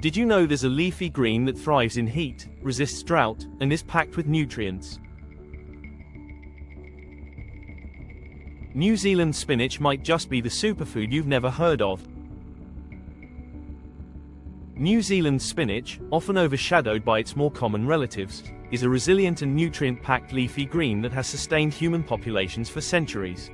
Did you know there's a leafy green that thrives in heat, resists drought, and is packed with nutrients? New Zealand spinach might just be the superfood you've never heard of. New Zealand spinach, often overshadowed by its more common relatives, is a resilient and nutrient-packed leafy green that has sustained human populations for centuries.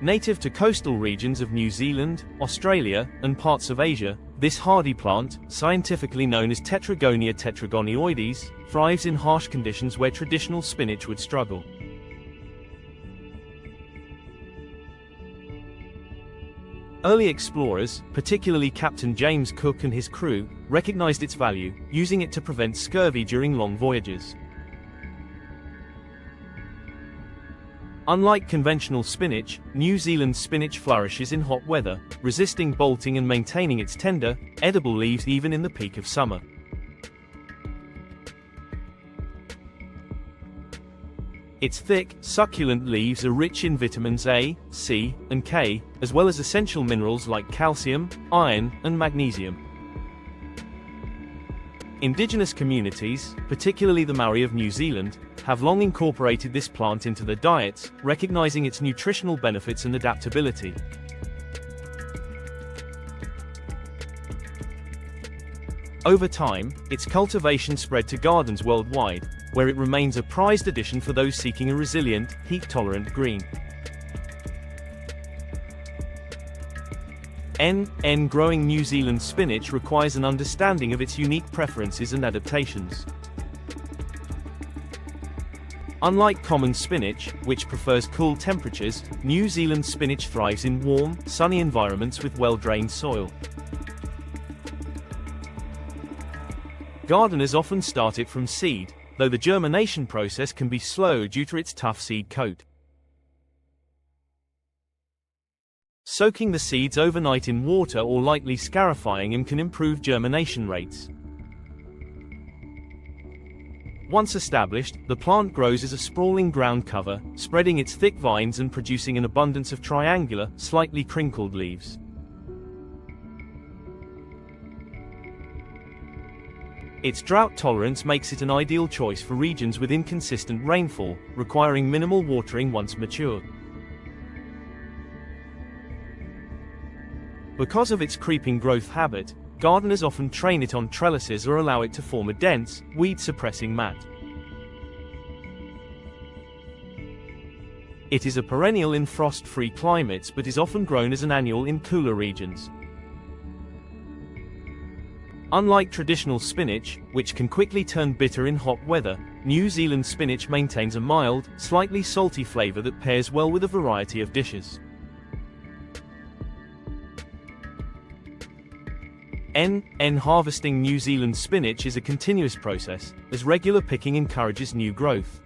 Native to coastal regions of New Zealand, Australia, and parts of Asia, this hardy plant, scientifically known as Tetragonia tetragonioides, thrives in harsh conditions where traditional spinach would struggle. Early explorers, particularly Captain James Cook and his crew, recognized its value, using it to prevent scurvy during long voyages. Unlike conventional spinach, New Zealand spinach flourishes in hot weather, resisting bolting and maintaining its tender, edible leaves even in the peak of summer. Its thick, succulent leaves are rich in vitamins A, C, and K, as well as essential minerals like calcium, iron, and magnesium. Indigenous communities, particularly the Maori of New Zealand, have long incorporated this plant into their diets, recognizing its nutritional benefits and adaptability. Over time, its cultivation spread to gardens worldwide, where it remains a prized addition for those seeking a resilient, heat-tolerant green. Growing New Zealand spinach requires an understanding of its unique preferences and adaptations. Unlike common spinach, which prefers cool temperatures, New Zealand spinach thrives in warm, sunny environments with well-drained soil. Gardeners often start it from seed, though the germination process can be slow due to its tough seed coat. Soaking the seeds overnight in water or lightly scarifying them can improve germination rates. Once established, the plant grows as a sprawling ground cover, spreading its thick vines and producing an abundance of triangular, slightly crinkled leaves. Its drought tolerance makes it an ideal choice for regions with inconsistent rainfall, requiring minimal watering once mature. Because of its creeping growth habit, gardeners often train it on trellises or allow it to form a dense, weed-suppressing mat. It is a perennial in frost-free climates but is often grown as an annual in cooler regions. Unlike traditional spinach, which can quickly turn bitter in hot weather, New Zealand spinach maintains a mild, slightly salty flavor that pairs well with a variety of dishes. Harvesting New Zealand spinach is a continuous process, as regular picking encourages new growth.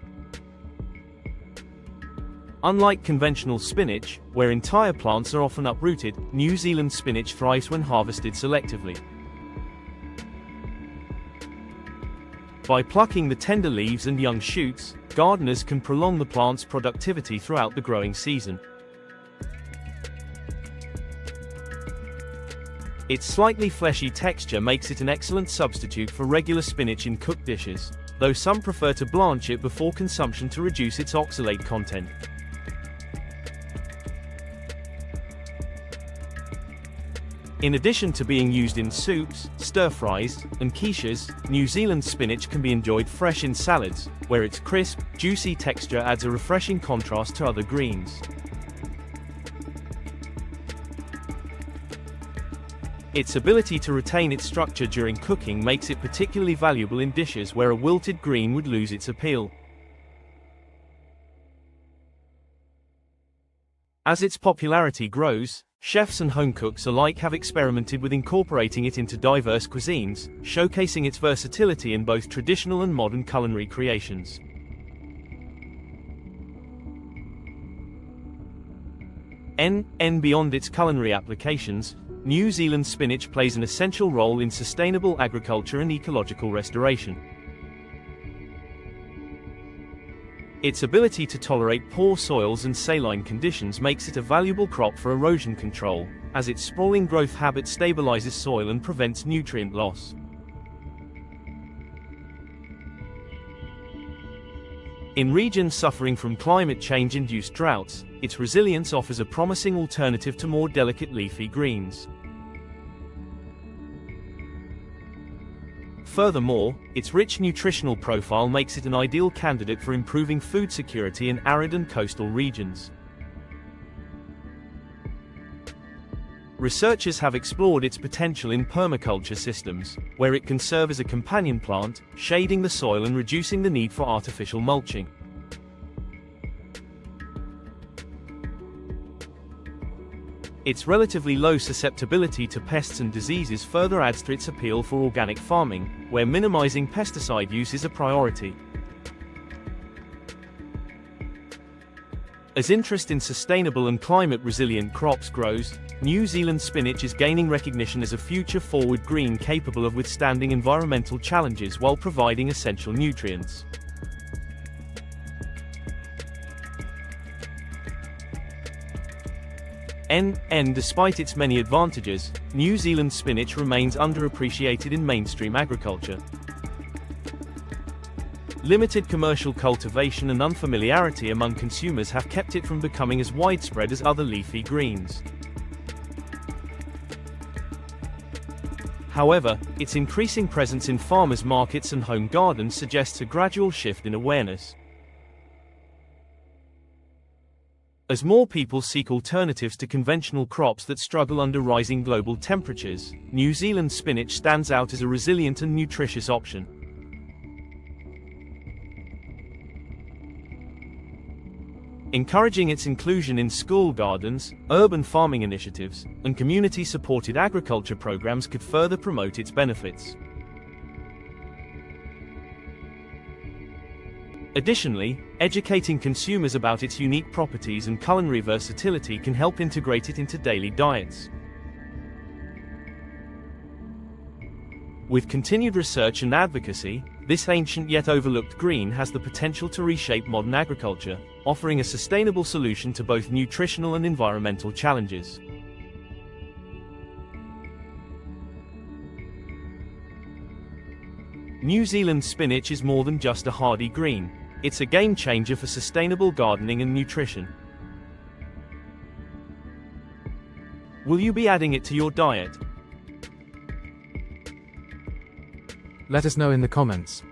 Unlike conventional spinach, where entire plants are often uprooted, New Zealand spinach thrives when harvested selectively. By plucking the tender leaves and young shoots, gardeners can prolong the plant's productivity throughout the growing season. Its slightly fleshy texture makes it an excellent substitute for regular spinach in cooked dishes, though some prefer to blanch it before consumption to reduce its oxalate content. In addition to being used in soups, stir-fries, and quiches, New Zealand spinach can be enjoyed fresh in salads, where its crisp, juicy texture adds a refreshing contrast to other greens. Its ability to retain its structure during cooking makes it particularly valuable in dishes where a wilted green would lose its appeal. As its popularity grows, chefs and home cooks alike have experimented with incorporating it into diverse cuisines, showcasing its versatility in both traditional and modern culinary creations. Beyond its culinary applications, New Zealand spinach plays an essential role in sustainable agriculture and ecological restoration. Its ability to tolerate poor soils and saline conditions makes it a valuable crop for erosion control, as its sprawling growth habit stabilizes soil and prevents nutrient loss. In regions suffering from climate change-induced droughts, its resilience offers a promising alternative to more delicate leafy greens. Furthermore, its rich nutritional profile makes it an ideal candidate for improving food security in arid and coastal regions. Researchers have explored its potential in permaculture systems, where it can serve as a companion plant, shading the soil and reducing the need for artificial mulching. Its relatively low susceptibility to pests and diseases further adds to its appeal for organic farming, where minimizing pesticide use is a priority. As interest in sustainable and climate-resilient crops grows, New Zealand spinach is gaining recognition as a future-forward green capable of withstanding environmental challenges while providing essential nutrients. Despite its many advantages, New Zealand spinach remains underappreciated in mainstream agriculture. Limited commercial cultivation and unfamiliarity among consumers have kept it from becoming as widespread as other leafy greens. However, its increasing presence in farmers' markets and home gardens suggests a gradual shift in awareness. As more people seek alternatives to conventional crops that struggle under rising global temperatures, New Zealand spinach stands out as a resilient and nutritious option. Encouraging its inclusion in school gardens, urban farming initiatives, and community-supported agriculture programs could further promote its benefits. Additionally, educating consumers about its unique properties and culinary versatility can help integrate it into daily diets. With continued research and advocacy, this ancient yet overlooked green has the potential to reshape modern agriculture, offering a sustainable solution to both nutritional and environmental challenges. New Zealand spinach is more than just a hardy green. It's a game changer for sustainable gardening and nutrition. Will you be adding it to your diet? Let us know in the comments.